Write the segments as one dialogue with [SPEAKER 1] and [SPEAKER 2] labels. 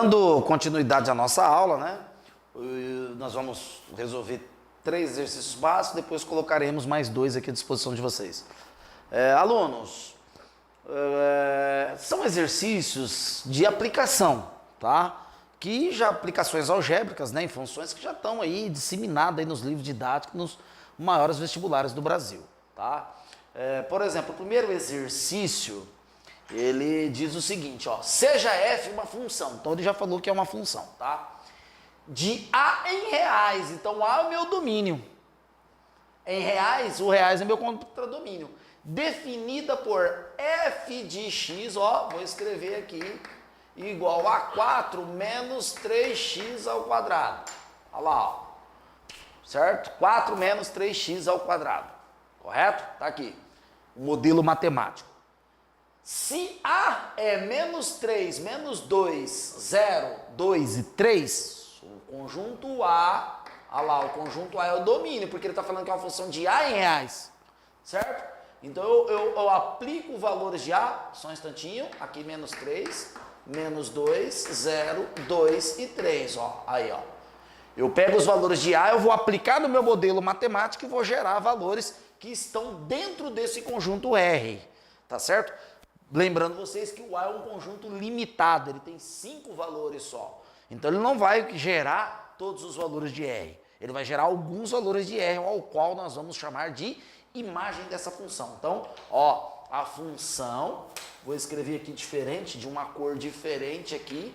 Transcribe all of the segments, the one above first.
[SPEAKER 1] Dando continuidade à nossa aula, né? Nós vamos resolver 3 exercícios básicos, depois colocaremos mais 2 aqui à disposição de vocês. Alunos, são exercícios de aplicação, tá? Que já aplicações algébricas, né, em funções que já estão aí disseminadas aí nos livros didáticos, nos maiores vestibulares do Brasil, tá? Por exemplo, o primeiro exercício, ele diz o seguinte, ó, seja f uma função, então ele já falou que é uma função, tá? De A em reais, então A é o meu domínio, em reais, o reais é meu contradomínio, definida por f de x, ó, vou escrever aqui, igual a 4 menos 3x ao quadrado, olha lá, ó, certo? 4 menos 3x ao quadrado, correto? Tá aqui, o modelo matemático. Se A é menos 3, menos 2, 0, 2 e 3, o conjunto A, olha lá, o conjunto A é o domínio, porque ele está falando que é uma função de A em reais, certo? Então eu aplico valores de A, só um instantinho, aqui menos 3, menos 2, 0, 2 e 3, ó, aí, ó. Eu pego os valores de A, eu vou aplicar no meu modelo matemático e vou gerar valores que estão dentro desse conjunto R, tá certo? Lembrando vocês que o A é um conjunto limitado, ele tem 5 valores só. Então ele não vai gerar todos os valores de R, ele vai gerar alguns valores de R, ao qual nós vamos chamar de imagem dessa função. Então, ó, a função, vou escrever aqui diferente, de uma cor diferente aqui,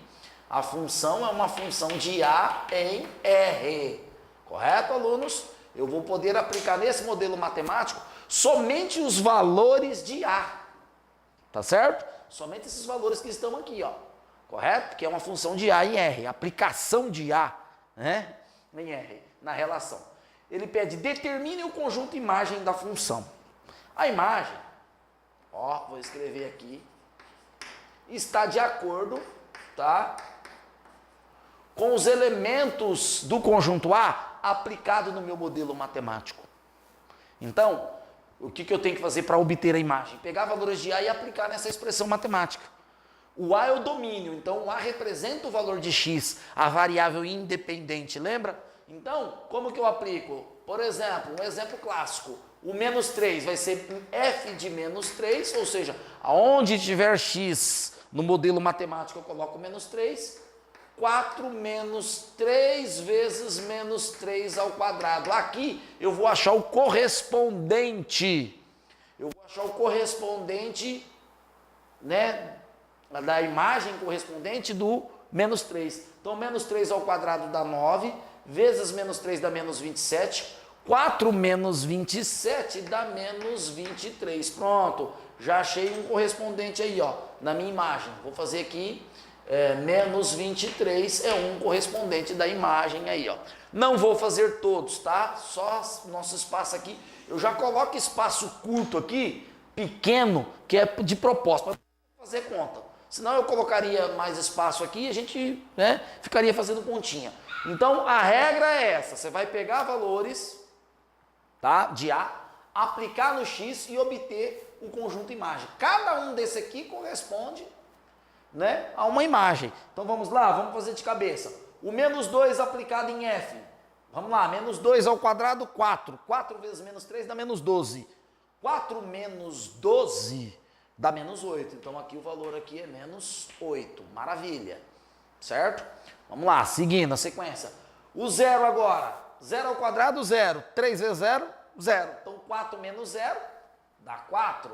[SPEAKER 1] a função é uma função de A em R, correto, alunos? Eu vou poder aplicar nesse modelo matemático somente os valores de A, tá certo? Somente esses valores que estão aqui, ó, correto? Que é uma função de A em R, aplicação de A, né, em R, na relação. Ele pede, determine o conjunto imagem da função. A imagem, ó, vou escrever aqui, está de acordo, tá, com os elementos do conjunto A aplicado no meu modelo matemático. Então, o que eu tenho que fazer para obter a imagem? Pegar valores de A e aplicar nessa expressão matemática. O A é o domínio, então o A representa o valor de x, a variável independente, lembra? Então, como que eu aplico? Por exemplo, um exemplo clássico, o menos 3 vai ser f de menos 3, ou seja, aonde tiver x no modelo matemático eu coloco menos 3, 4 menos 3 vezes menos 3 ao quadrado. Aqui eu vou achar o correspondente. Eu vou achar o correspondente, né, da imagem correspondente do menos 3. Então, menos 3 ao quadrado dá 9, vezes menos 3 dá menos 27. 4 menos 27 dá menos 23. Pronto, já achei um correspondente aí, ó, na minha imagem. Vou fazer aqui. Menos 23 é um correspondente da imagem aí, ó. Não vou fazer todos, tá? Só nosso espaço aqui. Eu já coloco espaço curto aqui, pequeno, que é de propósito, para fazer conta. Senão eu colocaria mais espaço aqui e a gente, né, ficaria fazendo continha. Então a regra é essa: você vai pegar valores, tá, de A, aplicar no X e obter o conjunto imagem. Cada um desse aqui corresponde, né, a uma imagem. Então vamos lá, vamos fazer de cabeça. O menos 2 aplicado em f. Vamos lá, menos 2 ao quadrado, 4. 4 vezes menos 3 dá menos 12. 4 menos 12 dá menos 8. Então aqui o valor aqui é menos 8. Maravilha. Certo? Vamos lá, seguindo a sequência. O zero agora. 0 ao quadrado, 0. 3 vezes 0, 0. Então 4 menos 0 dá 4.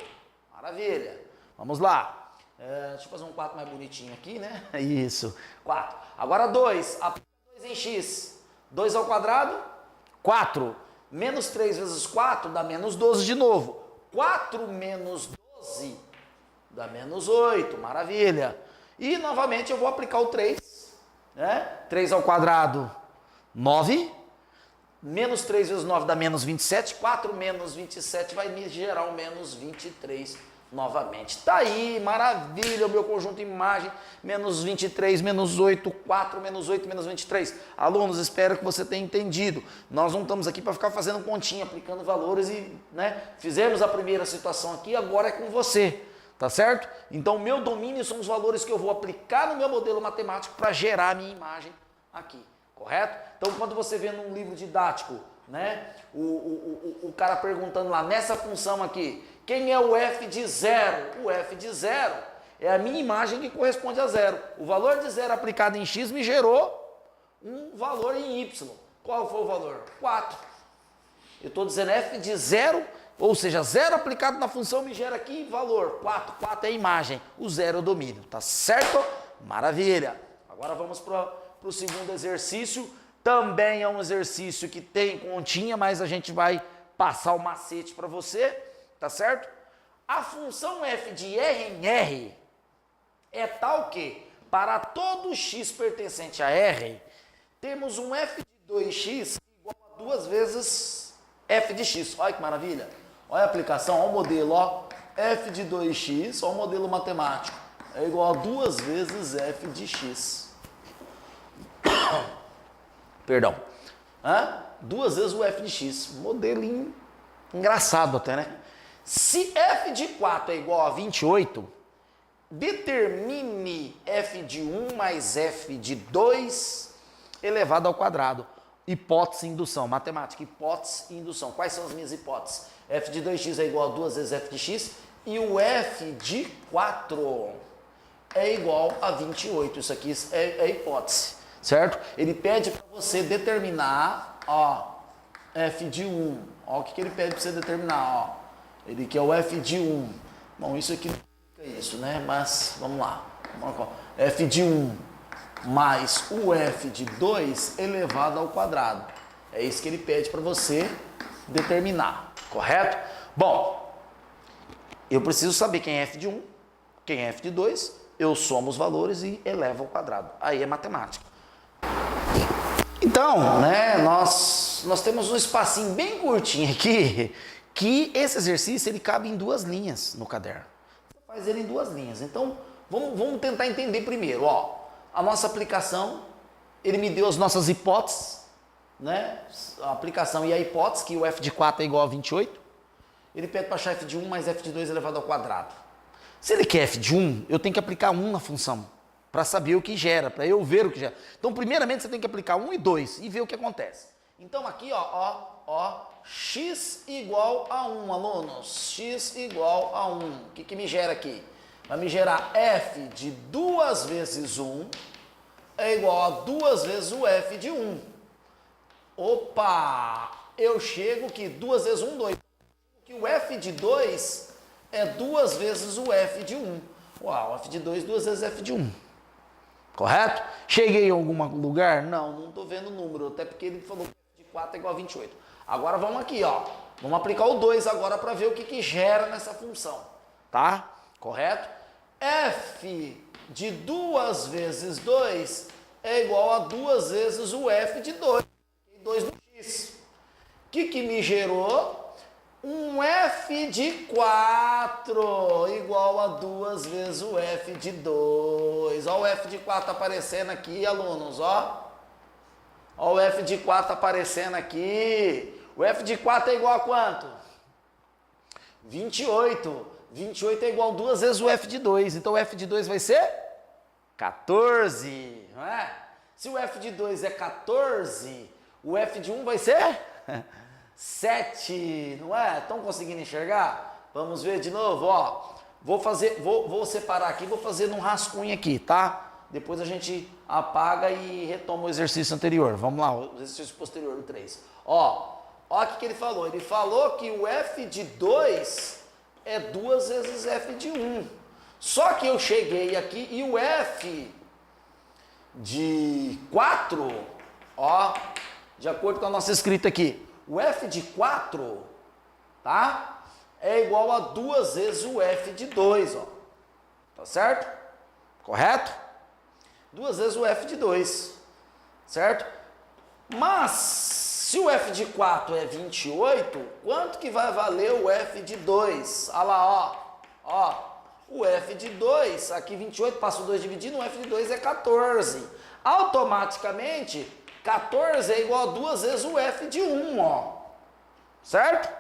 [SPEAKER 1] Maravilha. Vamos lá. Deixa eu fazer um 4 mais bonitinho aqui, né? Isso, 4. Agora 2, aplica 2 em x. 2 ao quadrado, 4. Menos 3 vezes 4 dá menos 12 de novo. 4 menos 12 dá menos 8, maravilha. E novamente eu vou aplicar o 3, né? 3 ao quadrado, 9. Menos 3 vezes 9 dá menos 27. 4 menos 27 vai me gerar o menos 23 novamente. Tá aí, maravilha, o meu conjunto imagem, menos 23, menos 8, 4, menos 8, menos 23. Alunos, espero que você tenha entendido. Nós não estamos aqui para ficar fazendo continha, aplicando valores e, né, fizemos a primeira situação aqui, agora é com você, Tá certo? Então, meu domínio são os valores que eu vou aplicar no meu modelo matemático para gerar a minha imagem aqui, correto? Então, quando você vê num livro didático, né, o cara perguntando lá, nessa função aqui, quem é o f de zero? O f de zero é a minha imagem que corresponde a zero. O valor de zero aplicado em x me gerou um valor em y. Qual foi o valor? 4. Eu estou dizendo f de zero, ou seja, zero aplicado na função me gera aqui valor, 4. 4 é a imagem, o zero é o domínio, tá certo? Maravilha. Agora vamos para o segundo exercício. Também é um exercício que tem continha, mas a gente vai passar o macete para você, tá certo? A função f de R em R é tal que, para todo x pertencente a R, temos um f de 2x igual a 2 vezes f de x. Olha que maravilha. Olha a aplicação, olha o modelo, ó. F de 2x, olha o modelo matemático. É igual a 2 vezes f de x. Perdão. 2 vezes o f de x. Modelinho engraçado até, né? Se f de 4 é igual a 28, determine f de 1 mais f de 2 elevado ao quadrado. Hipótese e indução. Matemática, hipótese e indução. Quais são as minhas hipóteses? F de 2x é igual a 2 vezes f de x e o f de 4 é igual a 28. Isso aqui é hipótese, certo? Ele pede para você determinar, ó, f de 1. Ó, o que ele pede para você determinar, ó. Ele quer o f de 1. Bom, isso aqui não é isso, né? Mas, vamos lá. F de 1 mais o f de 2 elevado ao quadrado. É isso que ele pede para você determinar, correto? Bom, eu preciso saber quem é f de 1, quem é f de 2, eu somo os valores e elevo ao quadrado. Aí é matemática. Então, né, nós temos um espacinho bem curtinho aqui, que esse exercício ele cabe em 2 linhas no caderno. Você faz ele em 2 linhas. Então, vamos tentar entender primeiro, ó. A nossa aplicação, ele me deu as nossas hipóteses, né? A aplicação e a hipótese, que o f de 4 é igual a 28. Ele pede para achar f de 1 mais f de 2 elevado ao quadrado. Se ele quer f de 1, eu tenho que aplicar 1 na função, para saber o que gera, para eu ver o que gera. Então, primeiramente, você tem que aplicar 1 e 2 e ver o que acontece. Então, aqui, ó, x igual a 1, alunos. X igual a 1. O que me gera aqui? Vai me gerar f de 2 vezes 1 é igual a 2 vezes o f de 1. Opa! Eu chego que 2 vezes 1, 2. Que o f de 2 é 2 vezes o f de 1. Uau, f de 2, 2 vezes f de 1. Correto? Cheguei em algum lugar? Não estou vendo o número, até porque ele falou que f de 4 é igual a 28. Agora vamos aqui, ó. Vamos aplicar o 2 agora para ver o que gera nessa função. Tá? Correto? F de 2 vezes 2 é igual a 2 vezes o f de 2. 2 no x. O que me gerou? Um f de 4 igual a 2 vezes o f de 2. Olha o f de 4 aparecendo aqui, alunos, ó. Olha o f de 4 aparecendo aqui. O f de 4 é igual a quanto? 28. 28 é igual a 2 vezes o f de 2. Então o f de 2 vai ser 14, não é? Se o f de 2 é 14, o f de 1 vai ser 7, não é? Estão conseguindo enxergar? Vamos ver de novo, ó. Vou separar aqui, vou fazer num rascunho aqui, tá? Depois a gente apaga e retoma o exercício anterior. Vamos lá, o exercício posterior, o 3. Ó o que ele falou. Ele falou que o f de 2 é 2 vezes f de 1. Só que eu cheguei aqui e o f de 4, ó, de acordo com a nossa escrita aqui, o f de 4, tá? É igual a 2 vezes o f de 2, ó. Tá certo? Correto? 2 vezes o f de 2, certo? Mas, se o f de 4 é 28, quanto que vai valer o f de 2? Olha lá, ó. O f de 2, aqui 28, passa o 2 dividindo, o f de 2 é 14. Automaticamente, 14 é igual a 2 vezes o f de 1, ó. Certo?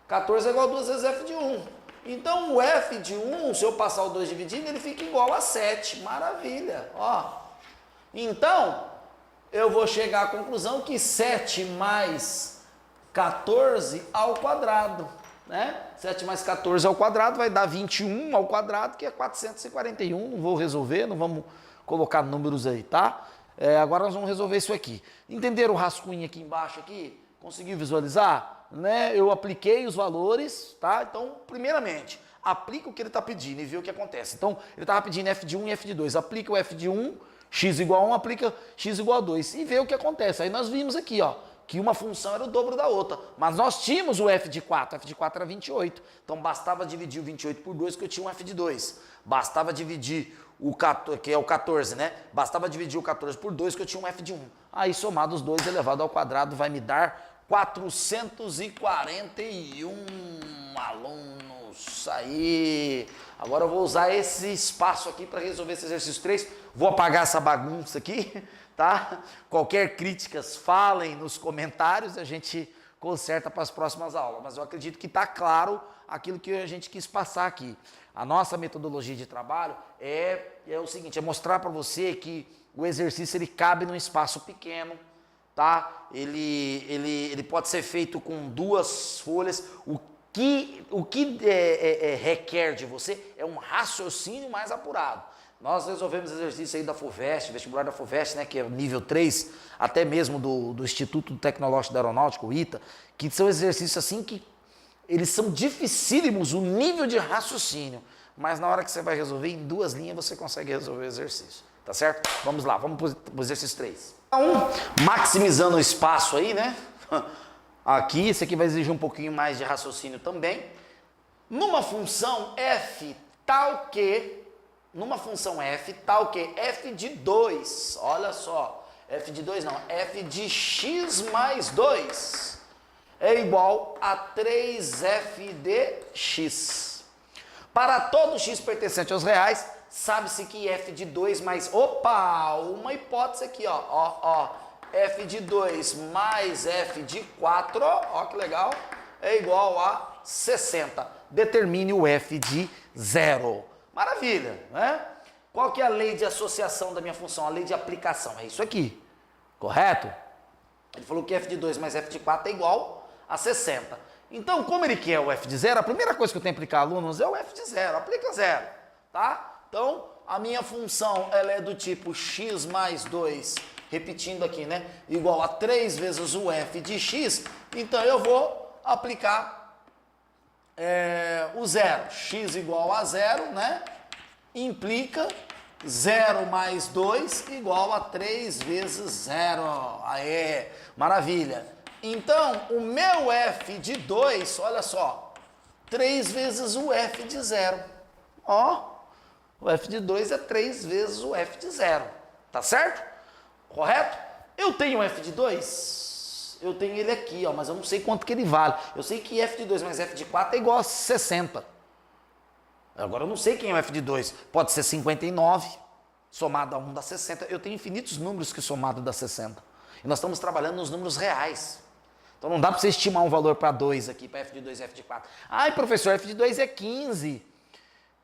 [SPEAKER 1] 14 é igual a 2 vezes f de 1. Então o f de 1, se eu passar o 2 dividindo, ele fica igual a 7. Maravilha, ó. Então, eu vou chegar à conclusão que 7 mais 14 ao quadrado, né? 7 mais 14 ao quadrado vai dar 21 ao quadrado, que é 441. Não vou resolver, não vamos colocar números aí, tá? Agora nós vamos resolver isso aqui. Entenderam o rascunho aqui embaixo aqui? Conseguiu visualizar? Né? Eu apliquei os valores, tá? Então, primeiramente, aplica o que ele está pedindo e vê o que acontece. Então, ele estava pedindo f de 1 e f de 2. Aplica o f de 1, x igual a 1, aplica x igual a 2 e vê o que acontece. Aí nós vimos aqui, ó, que uma função era o dobro da outra. Mas nós tínhamos o f de 4 era 28. Então, bastava dividir o 28 por 2 que eu tinha um f de 2. Bastava dividir o 14, que é o 14, né? Bastava dividir o 14 por 2 que eu tinha um f de 1. Aí, somado os dois elevado ao quadrado, vai me dar 441 alunos. Aí. Agora eu vou usar esse espaço aqui para resolver esse exercício 3. Vou apagar essa bagunça aqui, tá? Qualquer críticas, falem nos comentários, a gente conserta para as próximas aulas. Mas eu acredito que está claro aquilo que a gente quis passar aqui. A nossa metodologia de trabalho é o seguinte, é mostrar para você que o exercício ele cabe num espaço pequeno, tá? Ele pode ser feito com 2 folhas. O que requer de você é um raciocínio mais apurado. Nós resolvemos exercício aí da FUVEST, vestibular da FUVEST, né, que é o nível 3, até mesmo do Instituto Tecnológico da Aeronáutica, o ITA, que são exercícios assim que eles são dificílimos, o nível de raciocínio, mas na hora que você vai resolver, em 2 linhas você consegue resolver o exercício, tá certo? Vamos lá, vamos para o exercício 3. Então, maximizando o espaço aí, né? Aqui, esse aqui vai exigir um pouquinho mais de raciocínio também. Numa função f tal que, f de 2, olha só, f de 2 não, f de x mais 2 é igual a 3f de x. Para todo x pertencente aos reais, sabe-se que f de 2 mais, opa, uma hipótese aqui, ó, f de 2 mais f de 4, ó que legal, é igual a 60. Determine o f de 0. Maravilha, né? Qual que é a lei de associação da minha função? A lei de aplicação, é isso aqui, correto? Ele falou que f de 2 mais f de 4 é igual a 60. Então, como ele quer o f de 0, a primeira coisa que eu tenho que aplicar, alunos, é o f de 0. Aplica 0, tá? Então, a minha função, ela é do tipo x mais 2, repetindo aqui, né? Igual a 3 vezes o f de x. Então, eu vou aplicar o 0. X igual a 0, né? Implica 0 mais 2 igual a 3 vezes 0. Aê, maravilha. Então, o meu f de 2, olha só, 3 vezes o f de 0. Ó, o f de 2 é 3 vezes o f de 0. Tá certo? Correto? Eu tenho f de 2, eu tenho ele aqui, ó, mas eu não sei quanto que ele vale. Eu sei que f de 2 mais f de 4 é igual a 60. Agora eu não sei quem é o f de 2. Pode ser 59, somado a 1 dá 60. Eu tenho infinitos números que somado dá 60. E nós estamos trabalhando nos números reais. Então não dá para você estimar um valor para 2 aqui, para f de 2 e f de 4. Ai, professor, f de 2 é 15,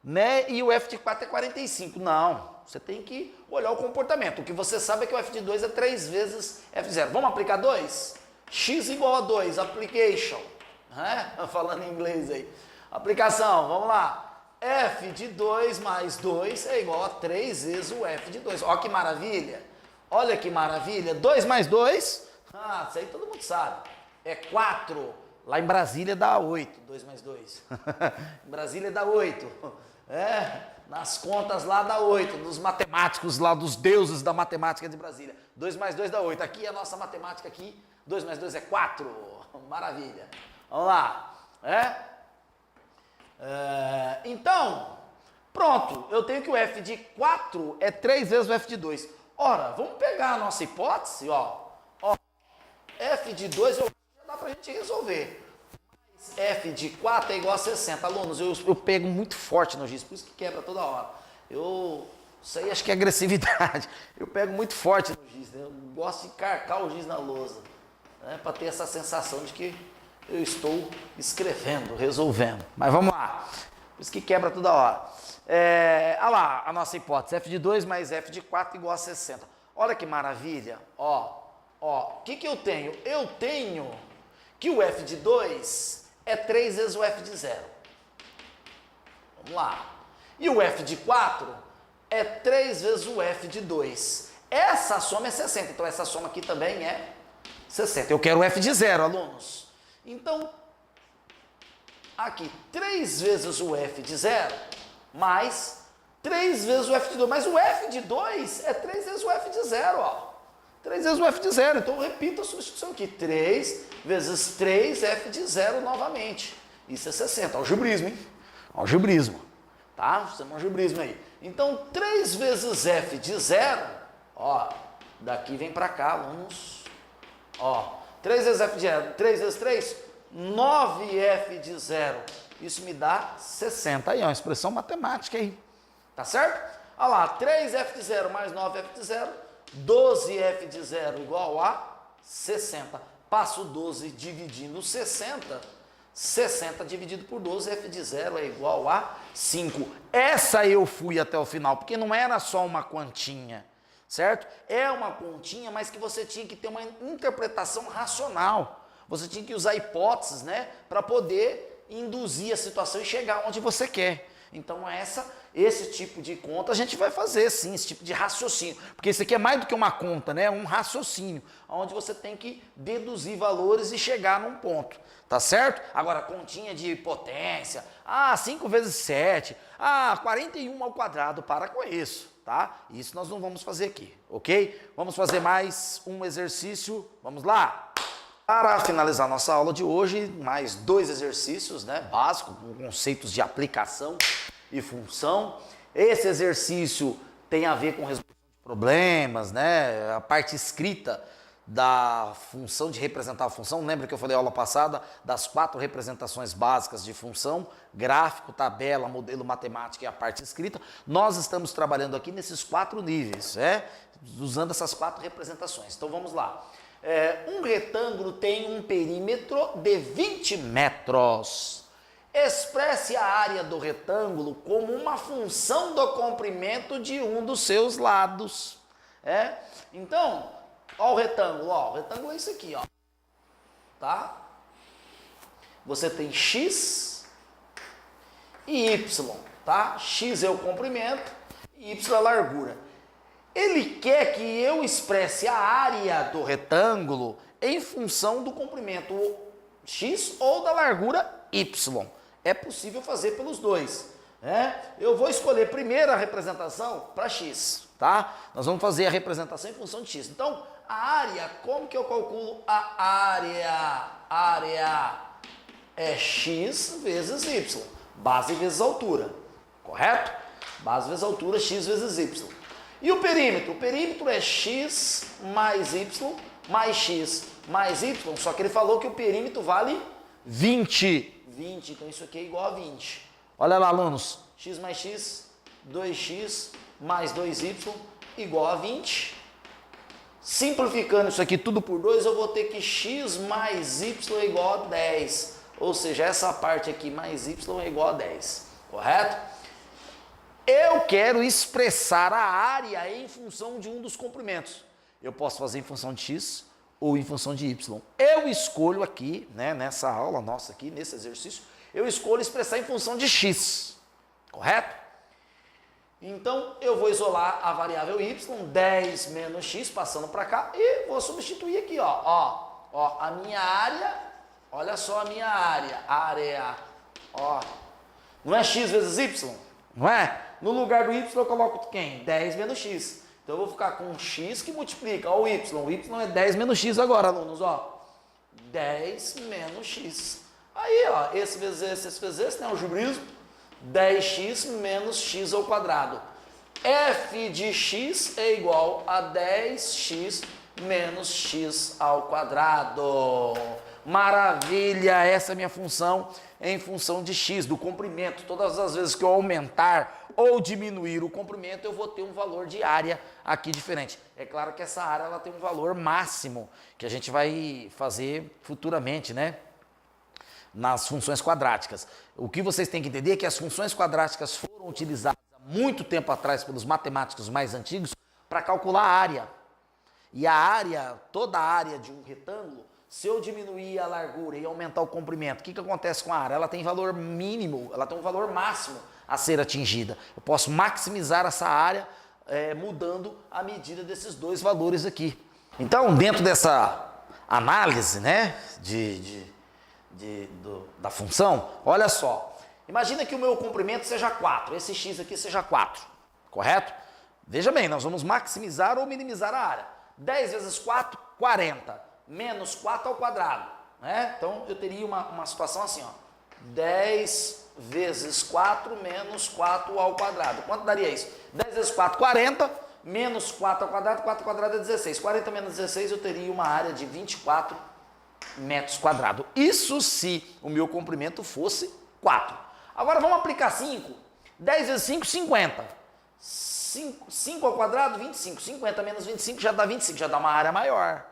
[SPEAKER 1] né? E o f de 4 é 45. Não, você tem que olhar o comportamento. O que você sabe é que o f de 2 é 3 vezes f de 0. Vamos aplicar 2? X igual a 2, application. Né? Falando em inglês aí. Aplicação, vamos lá. F de 2 mais 2 é igual a 3 vezes o f de 2. Olha que maravilha. Olha que maravilha. 2 mais 2, isso aí todo mundo sabe. É 4. Lá em Brasília dá 8. 2 mais 2. Em Brasília dá 8. Nas contas lá dá 8. Dos matemáticos lá, dos deuses da matemática de Brasília. 2 mais 2 dá 8. Aqui a nossa matemática aqui, 2 mais 2 é 4. Maravilha. Vamos lá. Então, pronto. Eu tenho que o f de 4 é 3 vezes o f de 2. Ora, vamos pegar a nossa hipótese, ó. F de 2 já dá pra gente resolver. Mas f de 4 é igual a 60. Alunos, eu pego muito forte no giz, por isso que quebra toda hora. Isso aí acho que é agressividade. Eu pego muito forte no giz, né? Eu gosto de carcar o giz na lousa, né? Para ter essa sensação de que eu estou escrevendo, resolvendo. Mas vamos lá. Por isso que quebra toda hora. Olha lá a nossa hipótese, f de 2 mais f de 4 igual a 60. Olha que maravilha. O que eu tenho? Eu tenho que o f de 2 é 3 vezes o f de 0. Vamos lá. E o f de 4 é 3 vezes o f de 2. Essa soma é 60, então essa soma aqui também é 60. Eu quero o f de 0, alunos. Então, aqui, 3 vezes o f de 0, mais 3 vezes o f de 2. Mas o f de 2 é 3 vezes o f de 0, ó. 3 vezes o f de 0. Então, eu repito a substituição aqui. 3 vezes 3 f de 0 novamente. Isso é 60. Algebrismo, hein? Algebrismo. Tá? Chama algebrismo aí. Então, 3 vezes f de 0, ó, daqui vem para cá, alunos. Ó, 3 vezes f de 0, 3 vezes 3, 9f de 0. Isso me dá 60. Aí, ó, uma expressão matemática aí. Tá certo? Olha lá, 3f de 0 mais 9f de 0, 12f de 0 igual a 60. Passo 12 dividindo 60. 60 dividido por 12, f de 0 é igual a 5. Essa eu fui até o final, porque não era só uma continha, certo? É uma continha, mas que você tinha que ter uma interpretação racional. Você tinha que usar hipóteses, né, para poder induzir a situação e chegar onde você quer. Então esse tipo de conta a gente vai fazer sim, esse tipo de raciocínio, porque isso aqui é mais do que uma conta, né? É um raciocínio, onde você tem que deduzir valores e chegar num ponto, tá certo? Agora, continha de potência, 5 vezes 7, 41 ao quadrado, para com isso, tá? Isso nós não vamos fazer aqui, ok? Vamos fazer mais um exercício, vamos lá? Para finalizar nossa aula de hoje, mais 2 exercícios, né, básicos, com conceitos de aplicação e função. Esse exercício tem a ver com resolução de problemas, né, a parte escrita da função, de representar a função. Lembra que eu falei na aula passada das 4 representações básicas de função: gráfico, tabela, modelo matemático e a parte escrita. Nós estamos trabalhando aqui nesses 4 níveis, usando essas 4 representações. Então vamos lá. Um retângulo tem um perímetro de 20 metros. Expresse a área do retângulo como uma função do comprimento de um dos seus lados. Então, ó o retângulo, ó. O retângulo é isso aqui, ó. Tá? Você tem x e y, tá? X é o comprimento e y é a largura. Ele quer que eu expresse a área do retângulo em função do comprimento x ou da largura y. É possível fazer pelos dois. Eu vou escolher primeiro a representação para x, tá? Nós vamos fazer a representação em função de x. Então, a área, como que eu calculo a área? A área é x vezes y. Base vezes altura, correto? Base vezes altura, x vezes y. E o perímetro? O perímetro é x mais y mais x mais y, só que ele falou que o perímetro vale 20. 20, então isso aqui é igual a 20. Olha lá, alunos. X mais x, 2x mais 2y igual a 20. Simplificando isso aqui tudo por 2, eu vou ter que x mais y é igual a 10. Ou seja, essa parte aqui mais y é igual a 10. Correto? Eu quero expressar a área em função de um dos comprimentos. Eu posso fazer em função de x ou em função de y. Eu escolho aqui, né, nessa aula nossa aqui, nesse exercício, eu escolho expressar em função de x. Correto? Então, eu vou isolar a variável y, 10 menos x, passando para cá, e vou substituir aqui, ó, a minha área, olha só a minha área, ó, não é x vezes y? Não é? No lugar do y eu coloco quem? 10 menos x. Então eu vou ficar com x que multiplica, ó, o y é 10 menos x agora, alunos, ó, 10 menos x. Aí, ó, esse vezes esse, né, o algebrismo, 10x menos x ao quadrado. F de x é igual a 10x menos x ao quadrado. Maravilha! Essa é a minha função em função de x, do comprimento. Todas as vezes que eu aumentar ou diminuir o comprimento, eu vou ter um valor de área aqui diferente. É claro que essa área ela tem um valor máximo, que a gente vai fazer futuramente, né? nas funções quadráticas. O que vocês têm que entender é que as funções quadráticas foram utilizadas há muito tempo atrás pelos matemáticos mais antigos para calcular a área. E a área, toda a área de um retângulo, se eu diminuir a largura e aumentar o comprimento, o que acontece com a área? Ela tem valor mínimo, ela tem um valor máximo a ser atingida. Eu posso maximizar essa área mudando a medida desses dois valores aqui. Então, dentro dessa análise, né, da função, olha só. Imagina que o meu comprimento seja 4, esse x aqui seja 4, correto? Veja bem, nós vamos maximizar ou minimizar a área. 10 vezes 4, 40. Menos 4 ao quadrado. Né? Então, eu teria uma situação assim, ó. 10 vezes 4 menos 4 ao quadrado. Quanto daria isso? 10 vezes 4, 40. Menos 4 ao quadrado, 4 ao quadrado é 16. 40 menos 16, eu teria uma área de 24 metros quadrados. Isso se o meu comprimento fosse 4. Agora, vamos aplicar 5. 10 vezes 5, 50. 5 ao quadrado, 25. 50 menos 25 já dá 25, já dá uma área maior.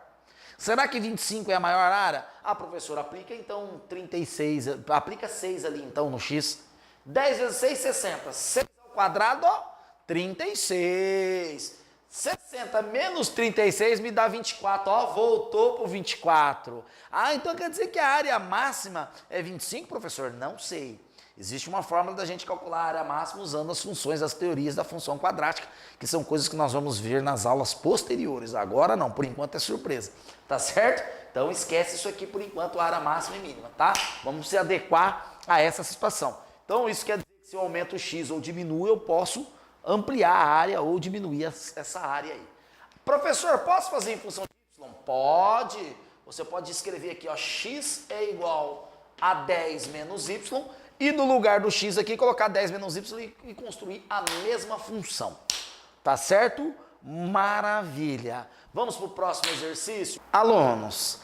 [SPEAKER 1] Será que 25 é a maior área? Ah, professor, aplica então 36, aplica 6 ali então no x. 10 vezes 6, 60. 6 ao quadrado, ó, 36. 60 menos 36 me dá 24, ó, voltou para o 24. Ah, então quer dizer que a área máxima é 25, professor? Não sei. Existe uma fórmula da gente calcular a área máxima usando as funções, as teorias da função quadrática, que são coisas que nós vamos ver nas aulas posteriores. Agora não, por enquanto é surpresa, tá certo? Então esquece isso aqui por enquanto, a área máxima e mínima, tá? Vamos se adequar a essa situação. Então isso quer dizer que se eu aumento o x ou diminuo, eu posso ampliar a área ou diminuir essa área aí. Professor, posso fazer em função de y? Pode. Você pode escrever aqui, ó, x é igual a 10 menos y, e no lugar do x aqui, colocar 10 menos y e construir a mesma função. Tá certo? Maravilha. Vamos para o próximo exercício? Alunos,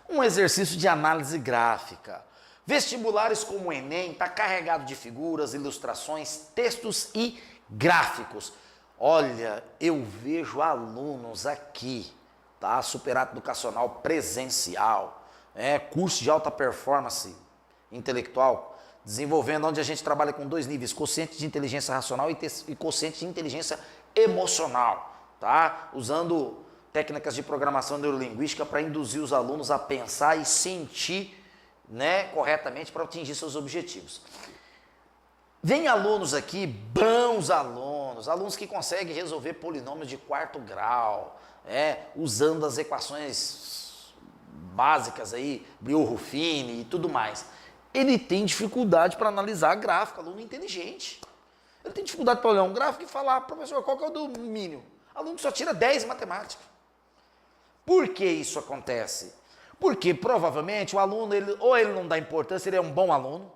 [SPEAKER 1] um exercício de análise gráfica. Vestibulares como o Enem está carregado de figuras, ilustrações, textos e gráficos. Olha, eu vejo alunos aqui, tá? Superato educacional presencial, curso de alta performance intelectual, desenvolvendo onde a gente trabalha com 2 níveis, quociente de inteligência racional e quociente de inteligência emocional, tá? Usando técnicas de programação neurolinguística para induzir os alunos a pensar e sentir, né, corretamente para atingir seus objetivos. Vem alunos aqui, bons alunos que conseguem resolver polinômios de 4º grau, usando as equações básicas aí, Briot-Ruffini e tudo mais. Ele tem dificuldade para analisar gráfico, aluno inteligente. Ele tem dificuldade para olhar um gráfico e falar, professor, qual que é o domínio? Aluno que só tira 10 em matemática. Por que isso acontece? Porque provavelmente o aluno, ou ele não dá importância, ele é um bom aluno,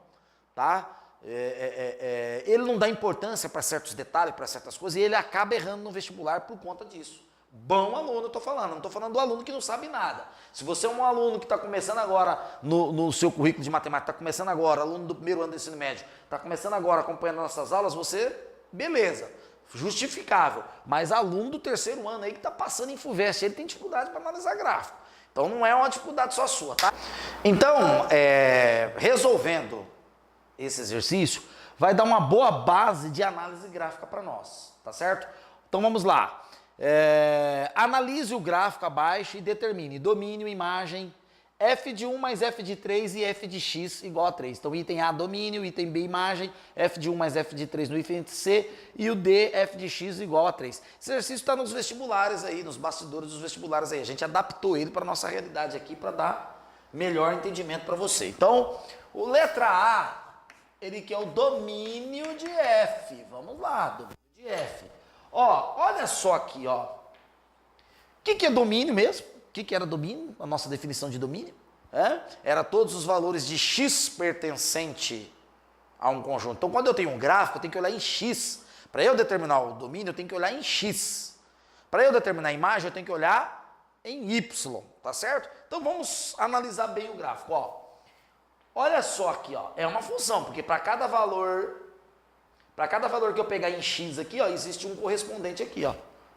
[SPEAKER 1] tá? Ele não dá importância para certos detalhes, para certas coisas, e ele acaba errando no vestibular por conta disso. Bom aluno, eu estou falando, não estou falando do aluno que não sabe nada. Se você é um aluno que está começando agora no seu currículo de matemática, está começando agora, aluno do 1º ano do ensino médio, está começando agora acompanhando nossas aulas, você, beleza, justificável. Mas aluno do 3º ano aí que está passando em FUVEST, ele tem dificuldade para analisar gráfico. Então não é uma dificuldade só sua, tá? Então, resolvendo esse exercício, vai dar uma boa base de análise gráfica para nós, tá certo? Então vamos lá. Analise o gráfico abaixo e determine domínio, imagem, f de 1 mais f de 3 e f de x igual a 3. Então, item A, domínio, item B, imagem, f de 1 mais f de 3 no item C e o D, f de x igual a 3. Esse exercício está nos vestibulares aí, nos bastidores dos vestibulares aí. A gente adaptou ele para a nossa realidade aqui para dar melhor entendimento para você. Então, o letra A, ele quer o domínio de f. Vamos lá, domínio de f. Ó, olha só aqui, ó. O que é domínio mesmo? O que era domínio? A nossa definição de domínio? Era todos os valores de x pertencente a um conjunto. Então, quando eu tenho um gráfico, eu tenho que olhar em x. Para eu determinar o domínio, eu tenho que olhar em x. Para eu determinar a imagem, eu tenho que olhar em y, tá certo? Então, vamos analisar bem o gráfico, ó. Olha só aqui, ó. É uma função, porque para cada valor que eu pegar em x aqui, ó, existe um correspondente aqui, ó.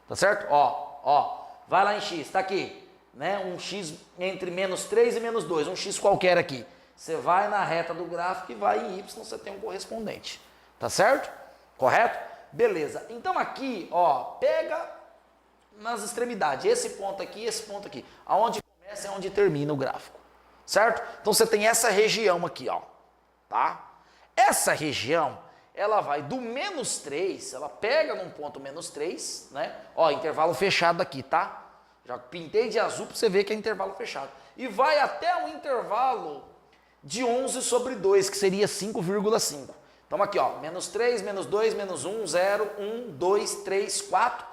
[SPEAKER 1] Tá certo? Ó, vai lá em x, tá aqui. né, um x entre menos 3 e menos 2, um x qualquer aqui. Você vai na reta do gráfico e vai em y, você tem um correspondente. Tá certo? Correto? Beleza. Então aqui, ó, pega nas extremidades, esse ponto aqui e esse ponto aqui. Aonde começa é onde termina o gráfico. Certo? Então você tem essa região aqui, ó. Tá? Essa região, ela vai do menos 3, ela pega num ponto menos 3, né? Ó, intervalo fechado aqui, tá? Já pintei de azul para você ver que é intervalo fechado. E vai até um intervalo de 11 sobre 2, que seria 5,5. Então aqui, ó, menos 3, menos 2, menos 1, 0, 1, 2, 3, 4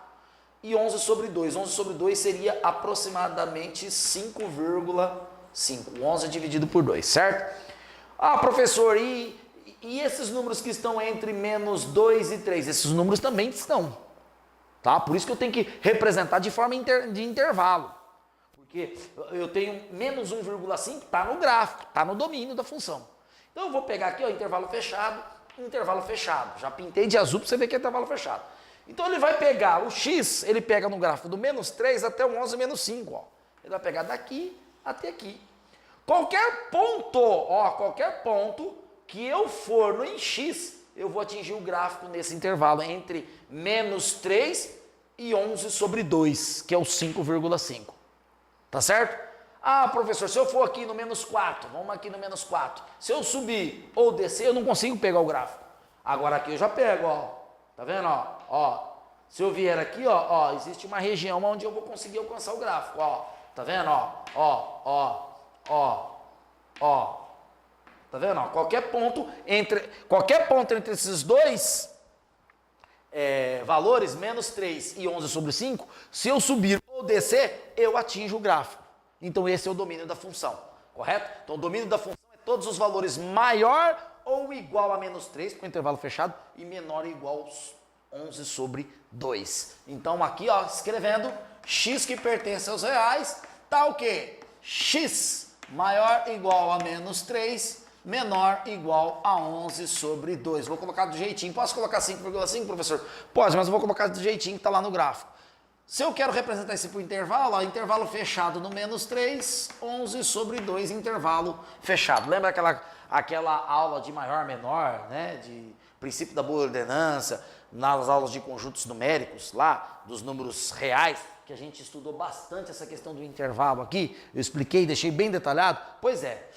[SPEAKER 1] e 11 sobre 2. 11 sobre 2 seria aproximadamente 5,5. 11 dividido por 2, certo? Ah, professor, e esses números que estão entre menos 2 e 3? Esses números também estão. Tá? Por isso que eu tenho que representar de forma de intervalo. Porque eu tenho menos 1,5, está no gráfico, está no domínio da função. Então eu vou pegar aqui, ó, intervalo fechado. Já pintei de azul para você ver que é intervalo fechado. Então ele vai pegar o x, ele pega no gráfico do menos 3 até o 11 menos 5. Ó. Ele vai pegar daqui até aqui. Qualquer ponto que eu for no em x, eu vou atingir o gráfico nesse intervalo entre menos 3 e 11 sobre 2, que é o 5,5. Tá certo? Ah, professor, se eu for aqui no menos 4, vamos aqui no menos 4. Se eu subir ou descer, eu não consigo pegar o gráfico. Agora aqui eu já pego, ó. Tá vendo, ó? Ó. Se eu vier aqui, ó, existe uma região onde eu vou conseguir alcançar o gráfico, ó. Tá vendo, ó? Ó. Tá vendo, ó? Qualquer ponto entre esses dois valores, menos 3 e 11 sobre 5, se eu subir ou descer, eu atinjo o gráfico. Então esse é o domínio da função, correto? Então o domínio da função é todos os valores maior ou igual a menos 3, com intervalo fechado, e menor ou igual a 11 sobre 2. Então aqui, ó, escrevendo, x que pertence aos reais, tá o quê? X maior ou igual a menos 3, menor ou igual a 11 sobre 2. Vou colocar do jeitinho. Posso colocar 5,5, professor? Pode, mas eu vou colocar do jeitinho que está lá no gráfico. Se eu quero representar isso por intervalo, ó, intervalo fechado no menos 3, 11 sobre 2, intervalo fechado. Lembra aquela aula de maior menor, né? De princípio da boa ordenança, nas aulas de conjuntos numéricos, lá, dos números reais, que a gente estudou bastante essa questão do intervalo aqui, eu expliquei, deixei bem detalhado. Pois é,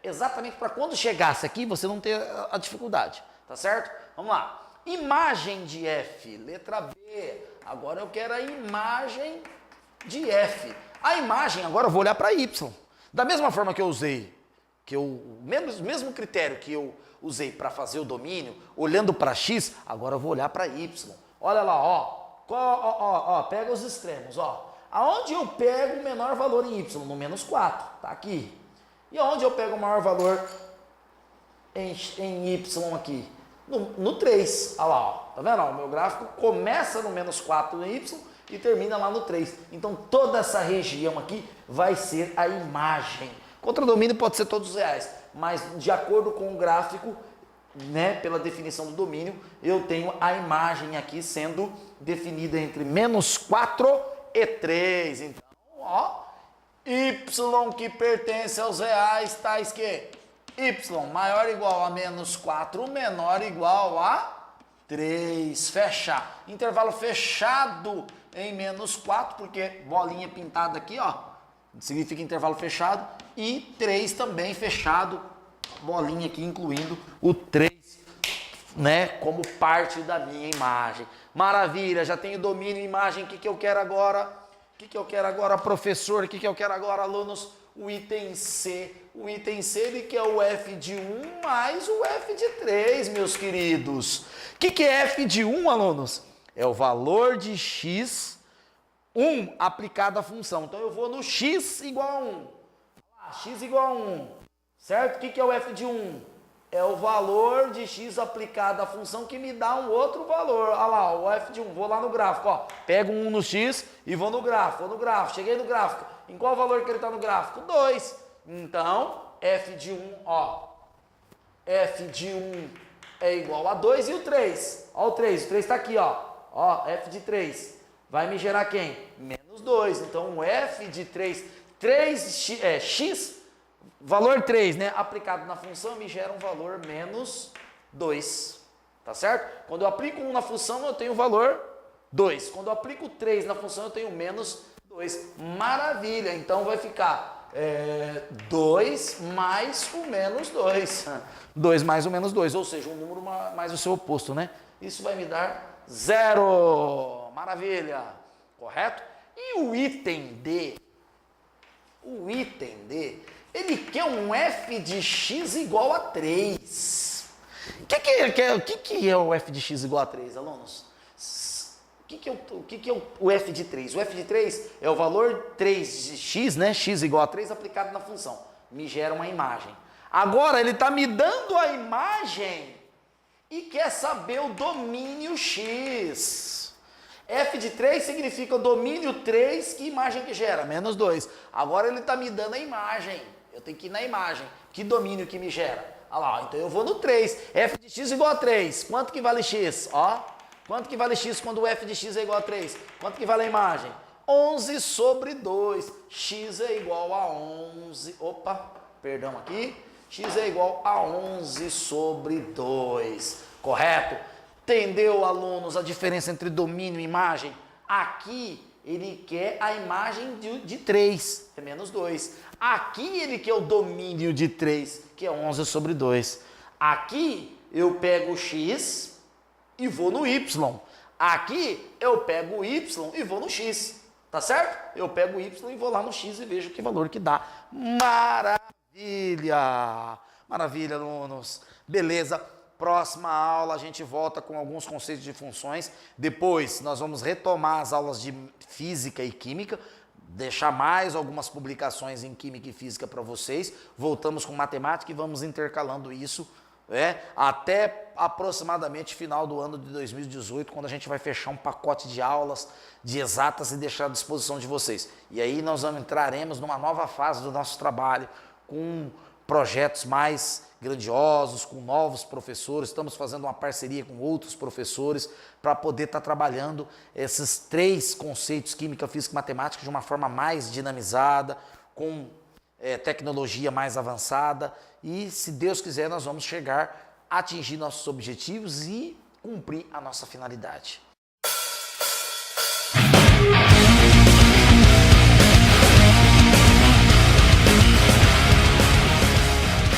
[SPEAKER 1] exatamente para quando chegasse aqui você não ter a dificuldade, tá certo? Vamos lá. Imagem de F, letra B. Agora eu quero a imagem de F. A imagem, agora eu vou olhar para Y. Da mesma forma que eu usei, mesmo critério que eu usei para fazer o domínio, olhando para X, agora eu vou olhar para Y. Olha lá, ó, pega os extremos, ó. Aonde eu pego o menor valor em Y? No menos 4, tá aqui. E aonde eu pego o maior valor em Y aqui? No 3, olha lá, ó. Tá vendo? Ó, o meu gráfico começa no menos 4 em Y e termina lá no 3. Então toda essa região aqui vai ser a imagem. Contradomínio pode ser todos os reais, mas de acordo com o gráfico, né, pela definição do domínio, eu tenho a imagem aqui sendo definida entre menos 4 e 3. Então, ó, Y que pertence aos reais, tais que Y maior ou igual a menos 4, menor ou igual a 3. Fecha. Intervalo fechado em menos 4, porque bolinha pintada aqui, ó, significa intervalo fechado. E 3 também fechado, bolinha aqui incluindo o 3, né, como parte da minha imagem. Maravilha, já tenho domínio, imagem. O que eu quero agora? Professor? O que eu quero agora, alunos? O item C. O item C, ele quer o f de 1 mais o f de 3, meus queridos. O que é f de 1, alunos? É o valor de x, 1 aplicado à função. Então eu vou no x igual a 1. X igual a 1. Certo? O que é o f de 1? É o valor de x aplicado à função que me dá um outro valor. Olha lá, o f de 1. Vou lá no gráfico, ó. Pego 1 no x e vou no gráfico. Cheguei no gráfico. Em qual valor que ele está no gráfico? 2. Então, f de 1, ó. F de 1 é igual a 2 e o 3. Ó o 3 está aqui, ó. Ó, f de 3. Vai me gerar quem? Menos 2. Então, o f de 3, x, valor 3, né? Aplicado na função, me gera um valor menos 2. Tá certo? Quando eu aplico 1 na função, eu tenho o valor 2. Quando eu aplico 3 na função, eu tenho menos 2. Maravilha! Então, vai ficar 2 mais o menos 2. 2 mais o menos 2, ou seja, um número mais o seu oposto, né? Isso vai me dar 0. Maravilha! Correto? E o item D? O item D, ele quer um f de x igual a 3. O que é o f de x igual a 3, alunos? O que é o f de 3? O f de 3 é o valor 3 de x, né? X igual a 3 aplicado na função. Me gera uma imagem. Agora ele está me dando a imagem e quer saber o domínio x. F de 3 significa o domínio 3, que imagem que gera? Menos 2. Agora ele está me dando a imagem. Eu tenho que ir na imagem. Que domínio que me gera? Olha lá, então eu vou no 3. F de x igual a 3. Quanto que vale x? Ó, quanto que vale x quando o f de x é igual a 3? Quanto que vale a imagem? 11 sobre 2. X é igual a 11. Opa, perdão aqui. X é igual a 11 sobre 2. Correto? Entendeu, alunos, a diferença entre domínio e imagem? Aqui ele quer a imagem de 3, é menos 2. Aqui ele quer o domínio de 3, que é 11 sobre 2. Aqui eu pego o x e vou no y. Aqui eu pego o y e vou no x. Tá certo? Eu pego o y e vou lá no x e vejo que valor que dá. Maravilha! Maravilha, alunos. Beleza. Próxima aula a gente volta com alguns conceitos de funções. Depois nós vamos retomar as aulas de física e química, deixar mais algumas publicações em química e física para vocês. Voltamos com matemática e vamos intercalando isso até aproximadamente final do ano de 2018, quando a gente vai fechar um pacote de aulas de exatas e deixar à disposição de vocês. E aí nós entraremos numa nova fase do nosso trabalho, com projetos mais grandiosos, com novos professores. Estamos fazendo uma parceria com outros professores para poder estar trabalhando esses 3 conceitos, química, física e matemática, de uma forma mais dinamizada, com tecnologia mais avançada. E, se Deus quiser, nós vamos chegar a atingir nossos objetivos e cumprir a nossa finalidade.